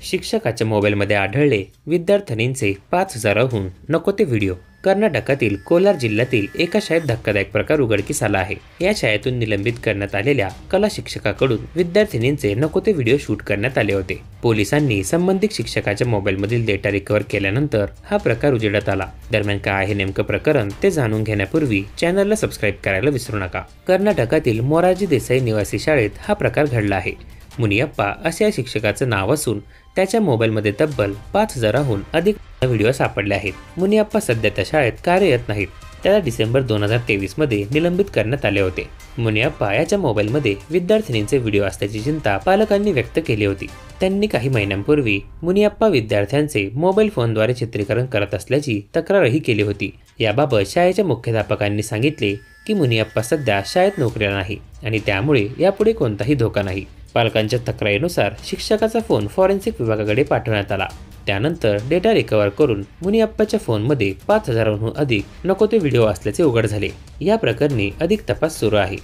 शिक्षकाच्या मोबाईलमध्ये आढळले विद्यार्थिनींचे 5,000हून नको ते व्हिडिओ। कर्नाटकातील कोलार जिल्ह्यातील एका शाळेत धक्कादायक प्रकार उघडकीस आला आहे। या शाळेतून निलंबित करण्यात आलेल्या कला शिक्षकाकडून विद्यार्थिनींचे नको ते व्हिडिओ शूट करण्यात आले होते। पोलिसांनी संबंधित शिक्षकाच्या मोबाईलमधील डेटा रिकव्हर केल्यानंतर हा प्रकार उजेडात आला। दरम्यान काय आहे नेमकं प्रकरण ते जाणून घेण्यापूर्वी चॅनलला सबस्क्राईब करायला विसरू नका। कर्नाटकातील मोरारजी देसाई निवासी शाळेत हा प्रकार घडला आहे। मुनियप्पा असे या शिक्षकाचं नाव असून त्याच्या मोबाईलमध्ये तब्बल 5,000हून अधिक व्हिडिओ सापडले आहेत। मुनियप्पा सध्या त्या शाळेत कार्यरत नाहीत। त्याला डिसेंबर 2023 मध्ये निलंबित करण्यात आले होते। मुनियप्पा याच्या मोबाईलमध्ये विद्यार्थिनींचे व्हिडिओ असल्याची चिंता पालकांनी व्यक्त केली होती। त्यांनी काही महिन्यांपूर्वी मुनियप्पा विद्यार्थ्यांचे मोबाईल फोनद्वारे चित्रीकरण करत असल्याची तक्रारही केली होती। याबाबत शाळेच्या मुख्याध्यापकांनी सांगितले की मुनियप्पा सध्या शाळेत नोकरीला नाही आणि त्यामुळे यापुढे कोणताही धोका नाही। पालकांच्या तक्रारीनुसार शिक्षकाचा फोन फॉरेन्सिक विभागाकडे पाठवण्यात आला। त्यानंतर डेटा रिकव्हर करून मुनियप्पाच्या फोनमध्ये 5,000हून अधिक नको ते व्हिडिओ असल्याचे उघड झाले। या प्रकरणी अधिक तपास सुरू आहे।